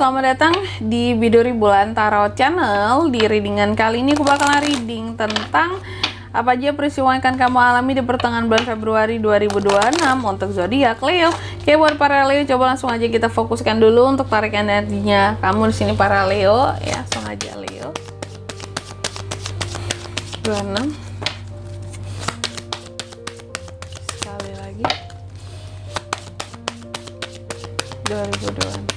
selamat datang di Biduri Bulan Tarot Channel. Di readingan kali ini aku bakalan reading tentang apa aja peristiwa yang akan kamu alami di pertengahan bulan Februari 2026 untuk zodiak Leo. Oke, buat para Leo, coba langsung aja kita fokuskan dulu untuk tarik energinya kamu di sini para Leo ya. Langsung aja Leo. 26. Sekali lagi. 2026.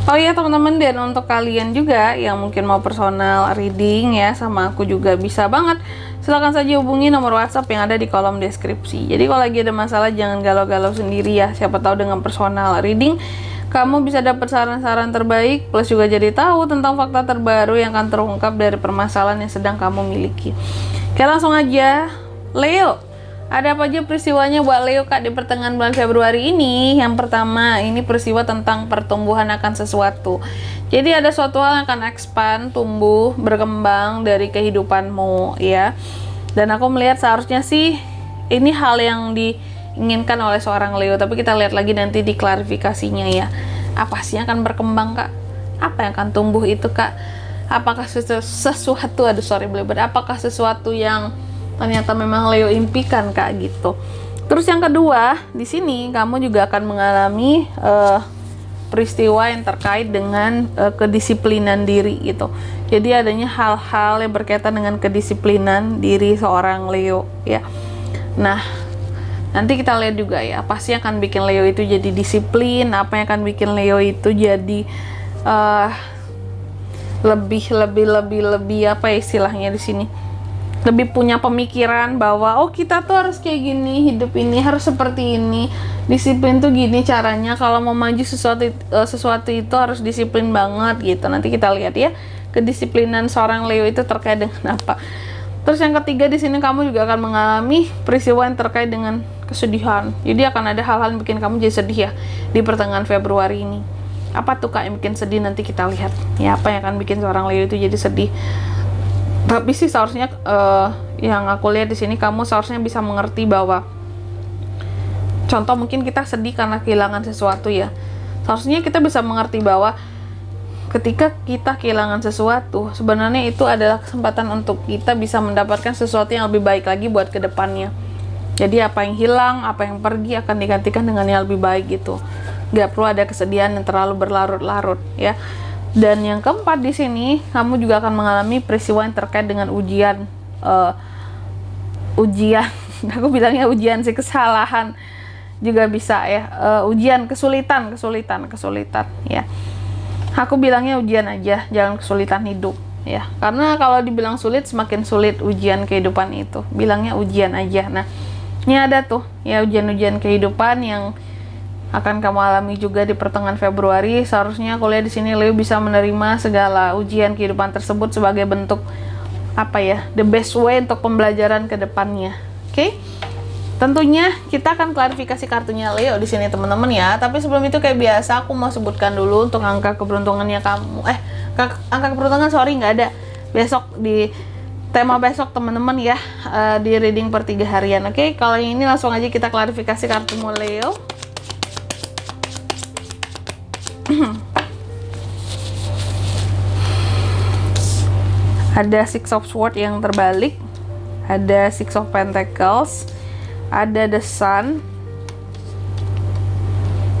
Oh iya teman-teman, dan untuk kalian juga yang mungkin mau personal reading ya sama aku juga bisa banget. Silahkan saja hubungi nomor WhatsApp yang ada di kolom deskripsi. Jadi kalau lagi ada masalah jangan galau-galau sendiri ya. Siapa tahu dengan personal reading kamu bisa dapat saran-saran terbaik, plus juga jadi tahu tentang fakta terbaru yang akan terungkap dari permasalahan yang sedang kamu miliki. Oke, langsung aja Leo. Ada apa aja peristiwanya buat Leo Kak di pertengahan bulan Februari ini? Yang pertama, ini peristiwa tentang pertumbuhan akan sesuatu. Jadi ada suatu hal yang akan expand, tumbuh, berkembang dari kehidupanmu ya. Dan aku melihat seharusnya sih ini hal yang diinginkan oleh seorang Leo, tapi kita lihat lagi nanti di klarifikasinya ya. Apa sih yang akan berkembang Kak? Apa yang akan tumbuh itu Kak? Apakah apakah sesuatu yang ternyata memang Leo impikan Kak gitu. Terus yang kedua, di sini kamu juga akan mengalami peristiwa yang terkait dengan kedisiplinan diri gitu. Jadi adanya hal-hal yang berkaitan dengan kedisiplinan diri seorang Leo ya. Nah, nanti kita lihat juga ya, apa sih yang akan bikin Leo itu jadi disiplin, apa yang akan bikin Leo itu jadi lebih apa ya istilahnya di sini, lebih punya pemikiran bahwa oh kita tuh harus kayak gini, hidup ini harus seperti ini, disiplin tuh gini caranya, kalau mau maju sesuatu itu harus disiplin banget gitu. Nanti kita lihat ya kedisiplinan seorang Leo itu terkait dengan apa. Terus yang ketiga, di sini kamu juga akan mengalami peristiwa yang terkait dengan kesedihan. Jadi akan ada hal-hal yang bikin kamu jadi sedih ya di pertengahan Februari ini. Apa tuh Kak yang bikin sedih? Nanti kita lihat ya apa yang akan bikin seorang Leo itu jadi sedih. Tapi sih seharusnya yang aku lihat di sini kamu seharusnya bisa mengerti bahwa contoh mungkin kita sedih karena kehilangan sesuatu ya. Seharusnya kita bisa mengerti bahwa ketika kita kehilangan sesuatu, sebenarnya itu adalah kesempatan untuk kita bisa mendapatkan sesuatu yang lebih baik lagi buat kedepannya. Jadi apa yang hilang, apa yang pergi akan digantikan dengan yang lebih baik gitu. Gak perlu ada kesedihan yang terlalu berlarut-larut ya. Dan yang keempat, di sini kamu juga akan mengalami peristiwa yang terkait dengan ujian, aku bilangnya ujian sih, kesalahan juga bisa ya, ujian, kesulitan ya. Aku bilangnya ujian aja, jangan kesulitan hidup ya. Karena kalau dibilang sulit, semakin sulit ujian kehidupan itu. Bilangnya ujian aja. Nah, ini ada tuh ya ujian-ujian kehidupan yang akan kamu alami juga di pertengahan Februari. Seharusnya aku lihat di sini Leo bisa menerima segala ujian kehidupan tersebut sebagai bentuk apa ya, the best way untuk pembelajaran ke depannya. Oke? Tentunya kita akan klarifikasi kartunya Leo di sini teman-teman ya. Tapi sebelum itu kayak biasa aku mau sebutkan dulu untuk angka keberuntungannya kamu. Angka keberuntungan nggak ada. Besok di tema besok teman-teman ya, di reading per 3 harian. Oke? Kalau yang ini langsung aja kita klarifikasi kartumu Leo. Ada Six of Swords yang terbalik, ada Six of Pentacles, ada The Sun,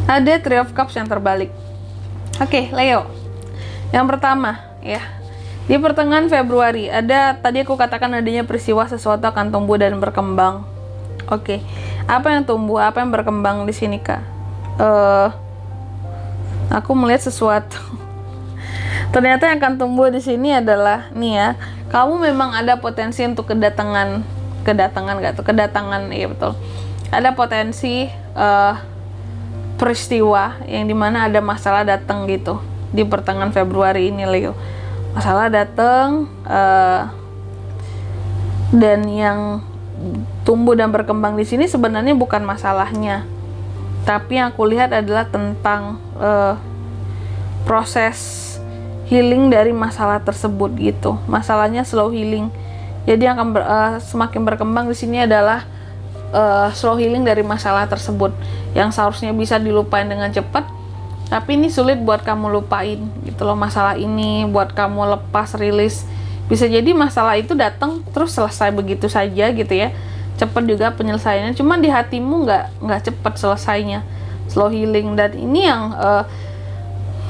ada Three of Cups yang terbalik. Oke, Leo. Yang pertama ya, di pertengahan Februari ada, tadi aku katakan adanya peristiwa sesuatu akan tumbuh dan berkembang. Oke, apa yang tumbuh, apa yang berkembang di sini Kak? Aku melihat sesuatu. Ternyata yang akan tumbuh di sini adalah nih ya, kamu memang ada potensi untuk kedatangan iya betul. Ada potensi peristiwa yang dimana ada masalah datang gitu di pertengahan Februari ini Leo. Masalah datang dan yang tumbuh dan berkembang di sini sebenarnya bukan masalahnya. Tapi yang aku lihat adalah tentang proses healing dari masalah tersebut gitu. Masalahnya slow healing. Jadi yang akan semakin berkembang di sini adalah slow healing dari masalah tersebut yang seharusnya bisa dilupain dengan cepat, tapi ini sulit buat kamu lupain gitu loh masalah ini, buat kamu lepas rilis. Bisa jadi masalah itu datang terus selesai begitu saja gitu ya, cepet juga penyelesaiannya, cuman di hatimu nggak cepet selesainya, slow healing. Dan ini yang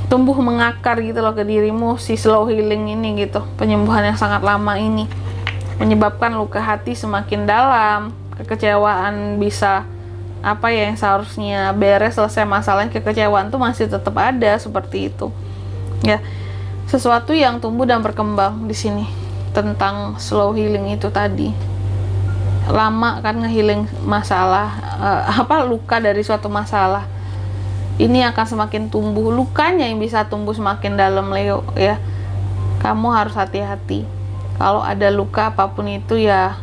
tumbuh mengakar gitu loh ke dirimu, si slow healing ini gitu, penyembuhan yang sangat lama ini menyebabkan luka hati semakin dalam, kekecewaan bisa apa ya, yang seharusnya beres selesai masalahnya, kekecewaan tuh masih tetap ada seperti itu ya. Sesuatu yang tumbuh dan berkembang di sini tentang slow healing itu tadi, lama kan ngehealing masalah, luka dari suatu masalah ini akan semakin tumbuh, lukanya yang bisa tumbuh semakin dalam Leo ya. Kamu harus hati-hati kalau ada luka apapun itu ya,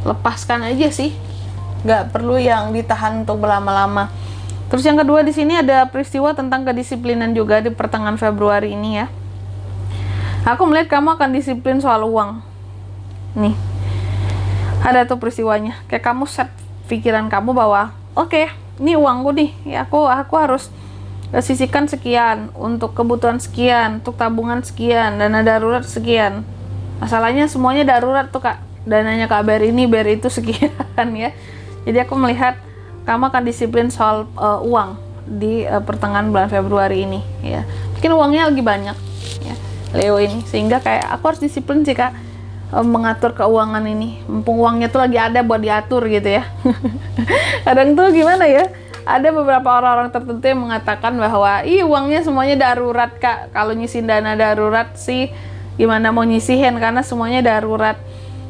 lepaskan aja sih, nggak perlu yang ditahan untuk berlama-lama. Terus yang kedua di sini ada peristiwa tentang kedisiplinan juga di pertengahan Februari ini ya. Aku melihat kamu akan disiplin soal uang. Nih, ada tuh peristiwanya. Kayak kamu set pikiran kamu bahwa oke, ini uangku nih, ya aku harus sisihkan sekian untuk kebutuhan sekian, untuk tabungan sekian, dana darurat sekian. Masalahnya semuanya darurat tuh Kak, dananya Kak BR ini, BR itu sekian ya. Jadi aku melihat kamu akan disiplin soal uang di pertengahan bulan Februari ini ya. Mungkin uangnya lagi banyak ya Leo ini, sehingga kayak aku harus disiplin sih Kak, mengatur keuangan ini, mumpung uangnya tuh lagi ada buat diatur gitu ya. Kadang tuh gimana ya, ada beberapa orang-orang tertentu yang mengatakan bahwa uangnya semuanya darurat Kak, kalau nyisihin dana darurat sih gimana mau nyisihin karena semuanya darurat,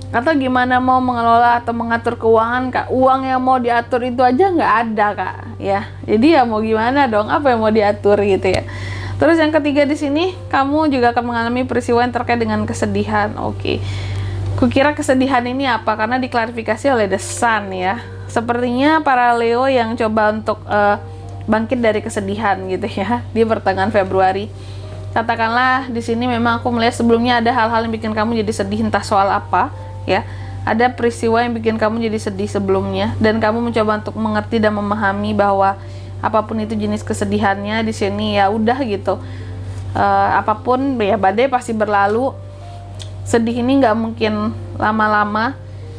atau gimana mau mengelola atau mengatur keuangan Kak, uang yang mau diatur itu aja nggak ada Kak ya. Jadi ya mau gimana dong, apa yang mau diatur gitu ya. Terus yang ketiga di sini, kamu juga akan mengalami peristiwa yang terkait dengan kesedihan. Oke. Kukira kesedihan ini apa? Karena diklarifikasi oleh The Sun ya. Sepertinya para Leo yang coba untuk bangkit dari kesedihan gitu ya di pertengahan Februari. Katakanlah di sini memang aku melihat sebelumnya ada hal-hal yang bikin kamu jadi sedih, entah soal apa ya. Ada peristiwa yang bikin kamu jadi sedih sebelumnya, dan kamu mencoba untuk mengerti dan memahami bahwa apapun itu jenis kesedihannya di sini ya udah gitu. Apapun ya, badai pasti berlalu. Sedih ini nggak mungkin lama-lama.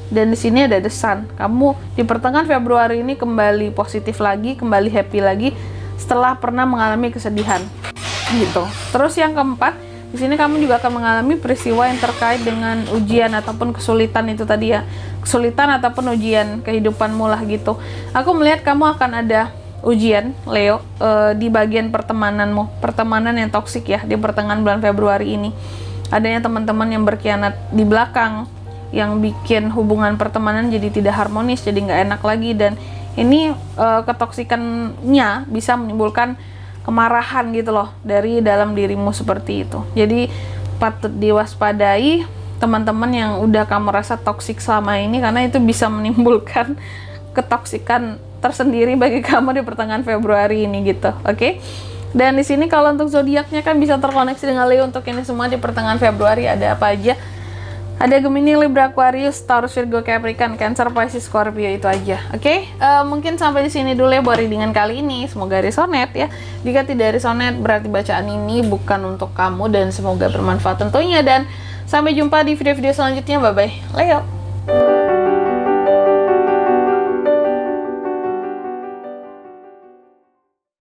Dan di sini ada The Sun. Kamu di pertengahan Februari ini kembali positif lagi, kembali happy lagi setelah pernah mengalami kesedihan gitu. Terus yang keempat, di sini kamu juga akan mengalami peristiwa yang terkait dengan ujian ataupun kesulitan itu tadi ya. Kesulitan ataupun ujian kehidupanmu lah gitu. Aku melihat kamu akan ada ujian Leo di bagian pertemananmu, pertemanan yang toksik ya di pertengahan bulan Februari ini. Adanya teman-teman yang berkhianat di belakang, yang bikin hubungan pertemanan jadi tidak harmonis, jadi nggak enak lagi. Dan ini ketoksikannya bisa menimbulkan kemarahan gitu loh dari dalam dirimu seperti itu. Jadi patut diwaspadai teman-teman yang udah kamu rasa toksik selama ini, karena itu bisa menimbulkan ketoksikan tersendiri bagi kamu di pertengahan Februari ini gitu. Oke? Dan di sini kalau untuk zodiaknya kan bisa terkoneksi dengan Leo. Untuk ini semua di pertengahan Februari ada apa aja? Ada Gemini, Libra, Aquarius, Taurus, Virgo, Capricorn, Cancer, Pisces, Scorpio, itu aja. Oke? Mungkin sampai di sini dulu ya buat readingan kali ini. Semoga resonate ya. Jika tidak resonate berarti bacaan ini bukan untuk kamu, dan semoga bermanfaat tentunya. Dan sampai jumpa di video-video selanjutnya. Bye bye Leo.